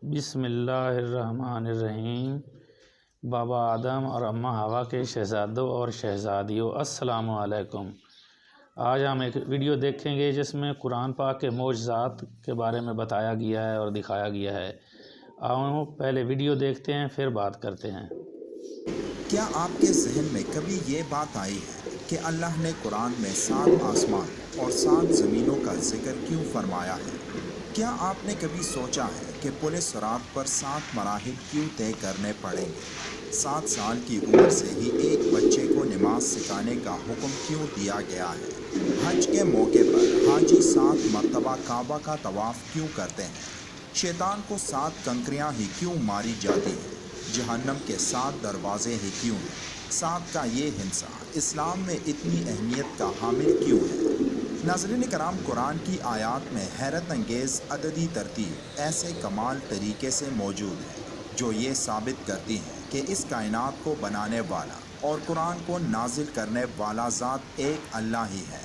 بسم اللہ الرحمن الرحیم۔ بابا آدم اور اماں ہوا کے شہزادوں اور شہزادیوں، السلام علیکم۔ آج ہم ایک ویڈیو دیکھیں گے جس میں قرآن پاک کے معجزات کے بارے میں بتایا گیا ہے اور دکھایا گیا ہے۔ آؤ پہلے ویڈیو دیکھتے ہیں پھر بات کرتے ہیں۔ کیا آپ کے ذہن میں کبھی یہ بات آئی ہے کہ اللہ نے قرآن میں 7 آسمان اور 7 زمینوں کا ذکر کیوں فرمایا ہے؟ کیا آپ نے کبھی سوچا ہے کہ پل صراط پر 7 مراحل کیوں طے کرنے پڑیں گے؟ 7 سال کی عمر سے ہی ایک بچے کو نماز سکھانے کا حکم کیوں دیا گیا ہے؟ حج کے موقع پر حاجی 7 مرتبہ کعبہ کا طواف کیوں کرتے ہیں؟ شیطان کو 7 کنکریاں ہی کیوں ماری جاتی ہیں؟ جہنم کے 7 دروازے ہی کیوں ہیں؟ 7 کا یہ ہندسہ اسلام میں اتنی اہمیت کا حامل کیوں ہے؟ ناظرین کرام، قرآن کی آیات میں حیرت انگیز عددی ترتیب ایسے کمال طریقے سے موجود ہے جو یہ ثابت کرتی ہیں کہ اس کائنات کو بنانے والا اور قرآن کو نازل کرنے والا ذات ایک اللہ ہی ہے۔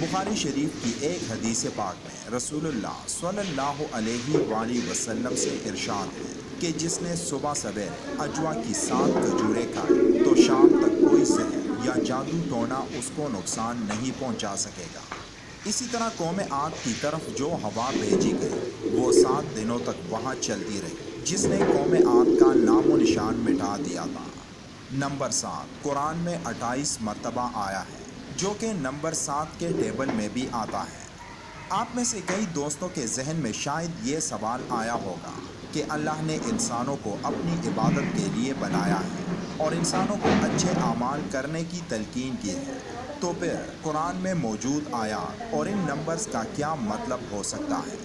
بخاری شریف کی ایک حدیث پاک میں رسول اللہ صلی اللہ علیہ وآلہ وسلم سے ارشاد ہے کہ جس نے صبح سویرے اجوا کی 7 کھجوریں کھائی تو شام تک کوئی سحر یا جادو ٹونا اس کو نقصان نہیں پہنچا سکے گا۔ اسی طرح قوم عاد کی طرف جو ہوا بھیجی گئی وہ 7 دنوں تک وہاں چلتی رہی، جس نے قوم عاد کا نام و نشان مٹا دیا تھا۔ نمبر 7 قرآن میں 28 مرتبہ آیا ہے، جو کہ نمبر 7 کے ٹیبل میں بھی آتا ہے۔ آپ میں سے کئی دوستوں کے ذہن میں شاید یہ سوال آیا ہوگا کہ اللہ نے انسانوں کو اپنی عبادت کے لیے بنایا ہے اور انسانوں کو اچھے اعمال کرنے کی تلقین کی ہے، تو پھر قرآن میں موجود آیات اور ان نمبرز کا کیا مطلب ہو سکتا ہے؟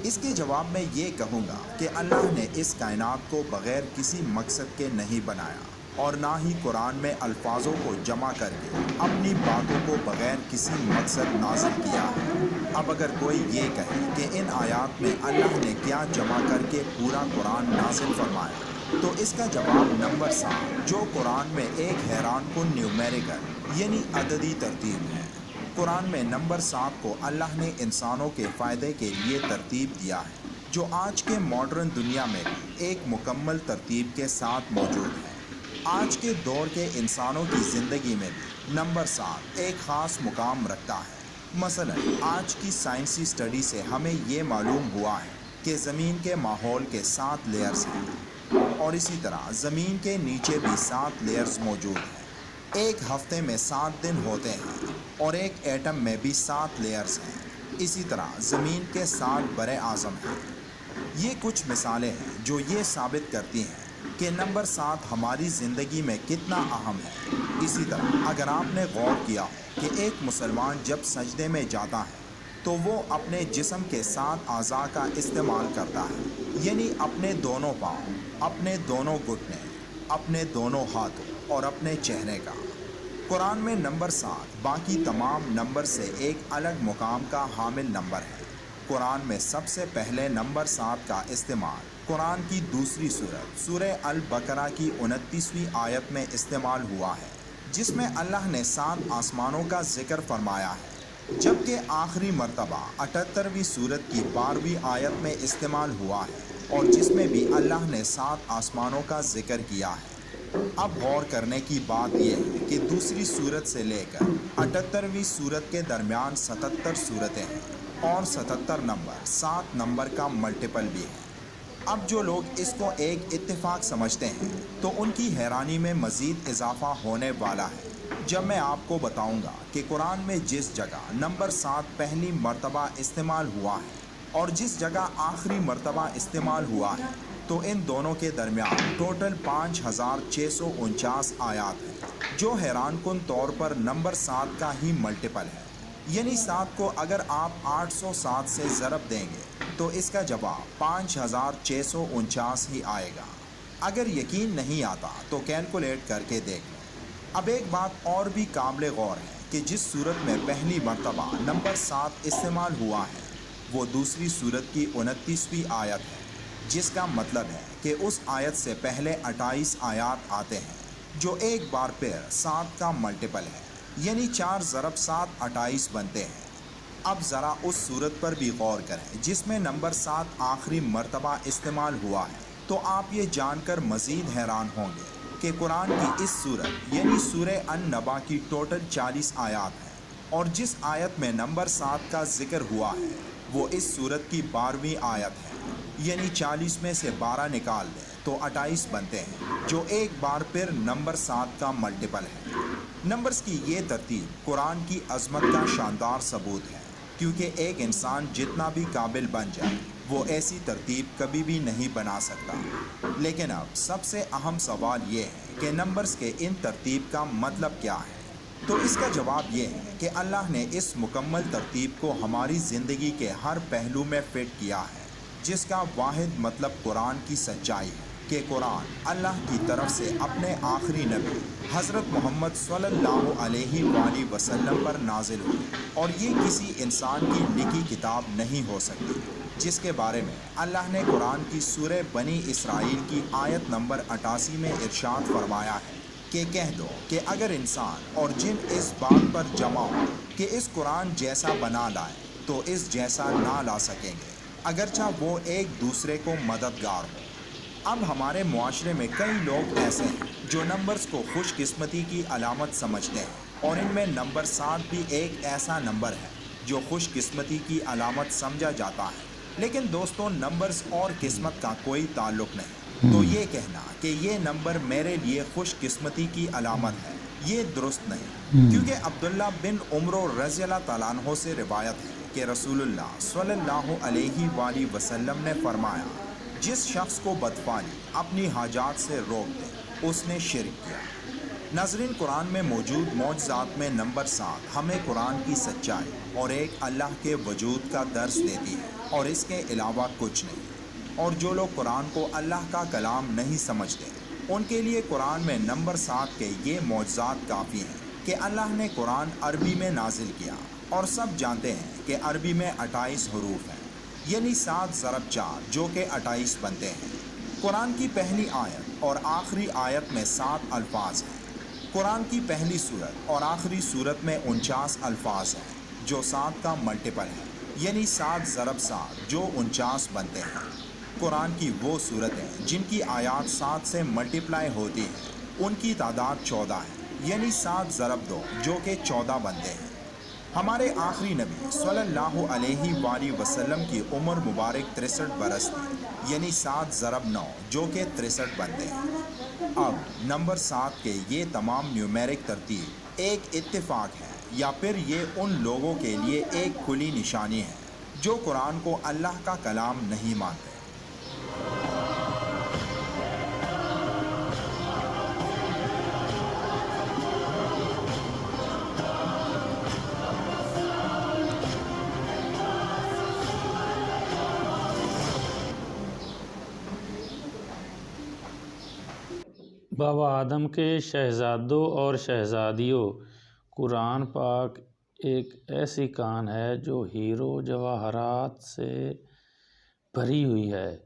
اس کے جواب میں یہ کہوں گا کہ اللہ نے اس کائنات کو بغیر کسی مقصد کے نہیں بنایا، اور نہ ہی قرآن میں الفاظوں کو جمع کر کے اپنی باتوں کو بغیر کسی مقصد نازل کیا ہے۔ اب اگر کوئی یہ کہے کہ ان آیات میں اللہ نے کیا جمع کر کے پورا قرآن نازل فرمایا، تو اس کا جواب نمبر 7 جو قرآن میں ایک حیران کن نیومیریکل یعنی عددی ترتیب ہے۔ قرآن میں نمبر 7 کو اللہ نے انسانوں کے فائدے کے لیے ترتیب دیا ہے، جو آج کے ماڈرن دنیا میں بھی ایک مکمل ترتیب کے ساتھ موجود ہے۔ آج کے دور کے انسانوں کی زندگی میں بھی نمبر 7 ایک خاص مقام رکھتا ہے۔ مثلا آج کی سائنسی سٹڈی سے ہمیں یہ معلوم ہوا ہے کہ زمین کے ماحول کے 7 لیئرز ہیں، اور اسی طرح زمین کے نیچے بھی 7 لیئرز موجود ہیں۔ ایک ہفتے میں 7 دن ہوتے ہیں اور ایک ایٹم میں بھی 7 لیئرز ہیں۔ اسی طرح زمین کے 7 بر اعظم ہیں۔ یہ کچھ مثالیں ہیں جو یہ ثابت کرتی ہیں کہ نمبر 7 ہماری زندگی میں کتنا اہم ہے۔ اسی طرح اگر آپ نے غور کیا ہو کہ ایک مسلمان جب سجدے میں جاتا ہے تو وہ اپنے جسم کے 7 اعضاء کا استعمال کرتا ہے، یعنی اپنے دونوں پاؤں، اپنے دونوں گھٹنے، اپنے دونوں ہاتھوں اور اپنے چہرے کا۔ قرآن میں نمبر 7 باقی تمام نمبر سے ایک الگ مقام کا حامل نمبر ہے۔ قرآن میں سب سے پہلے نمبر 7 کا استعمال قرآن کی دوسری سورت سورہ البقرہ کی 29ویں آیت میں استعمال ہوا ہے، جس میں اللہ نے 7 آسمانوں کا ذکر فرمایا ہے، جبکہ آخری مرتبہ 78ویں سورت کی 12ویں آیت میں استعمال ہوا ہے، اور جس میں بھی اللہ نے 7 آسمانوں کا ذکر کیا ہے۔ اب غور کرنے کی بات یہ ہے کہ دوسری سورت سے لے کر 78ویں سورت کے درمیان 77 صورتیں ہیں، اور 77 نمبر 7 نمبر کا ملٹیپل بھی ہے۔ اب جو لوگ اس کو ایک اتفاق سمجھتے ہیں تو ان کی حیرانی میں مزید اضافہ ہونے والا ہے جب میں آپ کو بتاؤں گا کہ قرآن میں جس جگہ نمبر 7 پہلی مرتبہ استعمال ہوا ہے اور جس جگہ آخری مرتبہ استعمال ہوا ہے، تو ان دونوں کے درمیان ٹوٹل 5649 آیات ہیں، جو حیران کن طور پر نمبر 7 کا ہی ملٹیپل ہے۔ یعنی 7 کو اگر آپ 807 سے ضرب دیں گے تو اس کا جواب 5649 ہی آئے گا۔ اگر یقین نہیں آتا تو کیلکولیٹ کر کے دیکھ لیں۔ اب ایک بات اور بھی قابل غور ہے کہ جس صورت میں پہلی مرتبہ نمبر 7 استعمال ہوا ہے وہ دوسری سورت کی 29ویں آیت ہے، جس کا مطلب ہے کہ اس آیت سے پہلے 28 آیات آتے ہیں جو ایک بار پھر 7 کا ملٹیپل ہے، یعنی 4 ضرب 7 28 بنتے ہیں۔ اب ذرا اس صورت پر بھی غور کریں جس میں نمبر 7 آخری مرتبہ استعمال ہوا ہے، تو آپ یہ جان کر مزید حیران ہوں گے کہ قرآن کی اس صورت یعنی سورہ النبا کی ٹوٹل 40 آیات ہیں، اور جس آیت میں نمبر 7 کا ذکر ہوا ہے وہ اس صورت کی 12ویں آیت ہے، یعنی 40 میں سے 12 نکال دیں تو 28 بنتے ہیں، جو ایک بار پھر نمبر 7 کا ملٹیپل ہے۔ نمبرز کی یہ ترتیب قرآن کی عظمت کا شاندار ثبوت ہے، کیونکہ ایک انسان جتنا بھی قابل بن جائے وہ ایسی ترتیب کبھی بھی نہیں بنا سکتا۔ لیکن اب سب سے اہم سوال یہ ہے کہ نمبرز کے ان ترتیب کا مطلب کیا ہے؟ تو اس کا جواب یہ ہے کہ اللہ نے اس مکمل ترتیب کو ہماری زندگی کے ہر پہلو میں فٹ کیا ہے، جس کا واحد مطلب قرآن کی سچائی ہے کہ قرآن اللہ کی طرف سے اپنے آخری نبی حضرت محمد صلی اللہ علیہ وآلہ وسلم پر نازل ہوئی، اور یہ کسی انسان کی لکھی کتاب نہیں ہو سکتی، جس کے بارے میں اللہ نے قرآن کی سورہ بنی اسرائیل کی آیت نمبر 88 میں ارشاد فرمایا ہے کہ کہہ دو کہ اگر انسان اور جن اس بات پر جمع ہو کہ اس قرآن جیسا بنا لائے تو اس جیسا نہ لا سکیں گے، اگرچہ وہ ایک دوسرے کو مددگار ہو۔ اب ہمارے معاشرے میں کئی لوگ ایسے ہیں جو نمبرز کو خوش قسمتی کی علامت سمجھتے ہیں، اور ان میں نمبر 7 بھی ایک ایسا نمبر ہے جو خوش قسمتی کی علامت سمجھا جاتا ہے۔ لیکن دوستوں، نمبرز اور قسمت کا کوئی تعلق نہیں، تو یہ کہنا کہ یہ نمبر میرے لیے خوش قسمتی کی علامت ہے، یہ درست نہیں، کیونکہ عبداللہ بن عمر رضی اللہ تعالیٰ عنہ سے روایت ہے کہ رسول اللہ صلی اللہ علیہ وآلہ وسلم نے فرمایا، جس شخص کو بدفعلی اپنی حاجات سے روک دے اس نے شرک کیا۔ ناظرین، قرآن میں موجود معجزات میں نمبر 7 ہمیں قرآن کی سچائی اور ایک اللہ کے وجود کا درس دیتی ہے، اور اس کے علاوہ کچھ نہیں۔ اور جو لوگ قرآن کو اللہ کا کلام نہیں سمجھتے، ان کے لیے قرآن میں نمبر 7 کے یہ معجزات کافی ہیں کہ اللہ نے قرآن عربی میں نازل کیا، اور سب جانتے ہیں کہ عربی میں 28 حروف ہیں، یعنی 7 ضرب 4 جو کہ 28 بنتے ہیں۔ قرآن کی پہلی آیت اور آخری آیت میں 7 الفاظ ہیں۔ قرآن کی پہلی سورت اور آخری سورت میں 49 الفاظ ہیں جو 7 کا ملٹیپل ہے، یعنی 7 ضرب 7 جو 49 بنتے ہیں۔ قرآن کی وہ سورتیں جن کی آیات 7 سے ملٹیپلائی ہوتی ہیں ان کی تعداد 14 ہے، یعنی 7 ضرب 2 جو کہ 14 بنتے ہیں۔ ہمارے آخری نبی صلی اللہ علیہ وآلہ وسلم کی عمر مبارک 63 برس تھی، یعنی 7 ضرب 9 جو کہ 63 بنتے ہیں۔ اب نمبر 7 کے یہ تمام نیومیرک ترتیب ایک اتفاق ہے، یا پھر یہ ان لوگوں کے لیے ایک کھلی نشانی ہے جو قرآن کو اللہ کا کلام نہیں مانتے۔ بابا آدم کے شہزادوں اور شہزادیوں، قرآن پاک ایک ایسی کان ہے جو ہیرو جواہرات سے بھری ہوئی ہے۔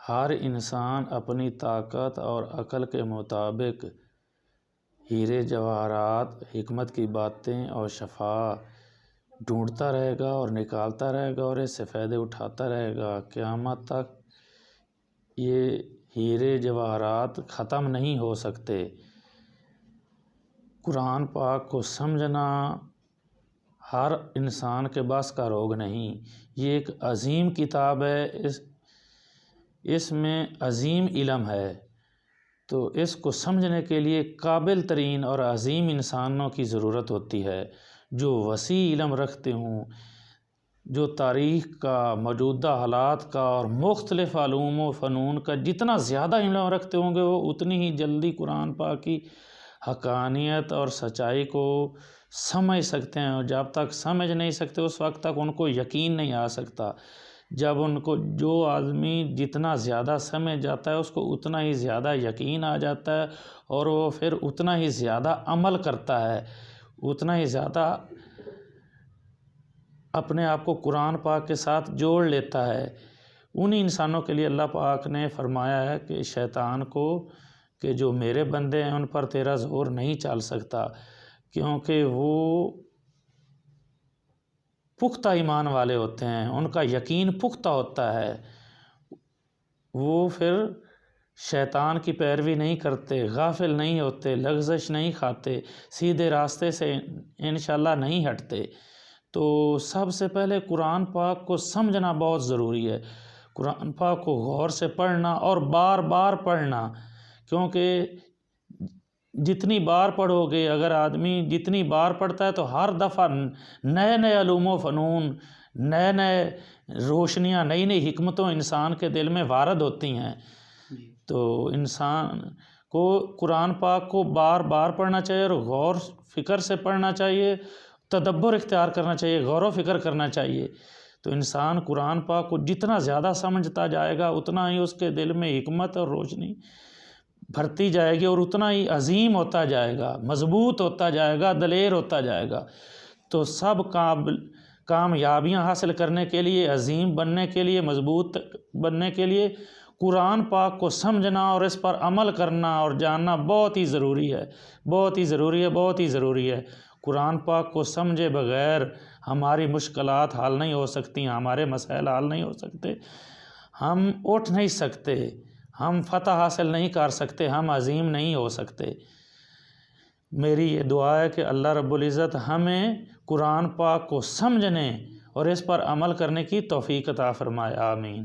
ہر انسان اپنی طاقت اور عقل کے مطابق ہیرے جواہرات، حکمت کی باتیں اور شفا ڈھونڈتا رہے گا اور نکالتا رہے گا، اور اس سے فائدے اٹھاتا رہے گا۔ قیامت تک یہ ہیرے جواہرات ختم نہیں ہو سکتے۔ قرآن پاک کو سمجھنا ہر انسان کے بس کا روگ نہیں۔ یہ ایک عظیم کتاب ہے، اس میں عظیم علم ہے، تو اس کو سمجھنے کے لیے قابل ترین اور عظیم انسانوں کی ضرورت ہوتی ہے جو وسیع علم رکھتے ہوں، جو تاریخ کا، موجودہ حالات کا اور مختلف علوم و فنون کا جتنا زیادہ علم رکھتے ہوں گے وہ اتنی ہی جلدی قرآن پاک کی حقانیت اور سچائی کو سمجھ سکتے ہیں، اور جب تک سمجھ نہیں سکتے اس وقت تک ان کو یقین نہیں آ سکتا۔ جب ان کو جو آدمی جتنا زیادہ سمجھ جاتا ہے اس کو اتنا ہی زیادہ یقین آ جاتا ہے، اور وہ پھر اتنا ہی زیادہ عمل کرتا ہے، اتنا ہی زیادہ اپنے آپ کو قرآن پاک کے ساتھ جوڑ لیتا ہے، انہی انسانوں کے لیے اللہ پاک نے فرمایا ہے کہ شیطان کو کہ جو میرے بندے ہیں ان پر تیرا زور نہیں چل سکتا، کیونکہ وہ پختہ ایمان والے ہوتے ہیں، ان کا یقین پختہ ہوتا ہے، وہ پھر شیطان کی پیروی نہیں کرتے، غافل نہیں ہوتے، لغزش نہیں کھاتے، سیدھے راستے سے انشاءاللہ نہیں ہٹتے۔ تو سب سے پہلے قرآن پاک کو سمجھنا بہت ضروری ہے، قرآن پاک کو غور سے پڑھنا اور بار بار پڑھنا، کیونکہ جتنی بار پڑھو گے، اگر آدمی جتنی بار پڑھتا ہے تو ہر دفعہ نئے نئے علوم و فنون، نئے نئے روشنیاں، نئی نئی حکمتوں انسان کے دل میں وارد ہوتی ہیں۔ تو انسان کو قرآن پاک کو بار بار پڑھنا چاہیے اور غور فکر سے پڑھنا چاہیے، تدبر اختیار کرنا چاہیے، غور و فکر کرنا چاہیے۔ تو انسان قرآن پاک کو جتنا زیادہ سمجھتا جائے گا اتنا ہی اس کے دل میں حکمت اور روشنی بھرتی جائے گی اور اتنا ہی عظیم ہوتا جائے گا، مضبوط ہوتا جائے گا، دلیر ہوتا جائے گا۔ تو سب کامیابیاں حاصل کرنے کے لیے، عظیم بننے کے لیے، مضبوط بننے کے لیے قرآن پاک کو سمجھنا اور اس پر عمل کرنا اور جاننا بہت ہی ضروری ہے، بہت ہی ضروری ہے، بہت ہی ضروری ہے۔ قرآن پاک کو سمجھے بغیر ہماری مشکلات حل نہیں ہو سکتی، ہمارے مسائل حل نہیں ہو سکتے، ہم اٹھ نہیں سکتے، ہم فتح حاصل نہیں کر سکتے، ہم عظیم نہیں ہو سکتے۔ میری یہ دعا ہے کہ اللہ رب العزت ہمیں قرآن پاک کو سمجھنے اور اس پر عمل کرنے کی توفیق عطا فرمائے، آمین۔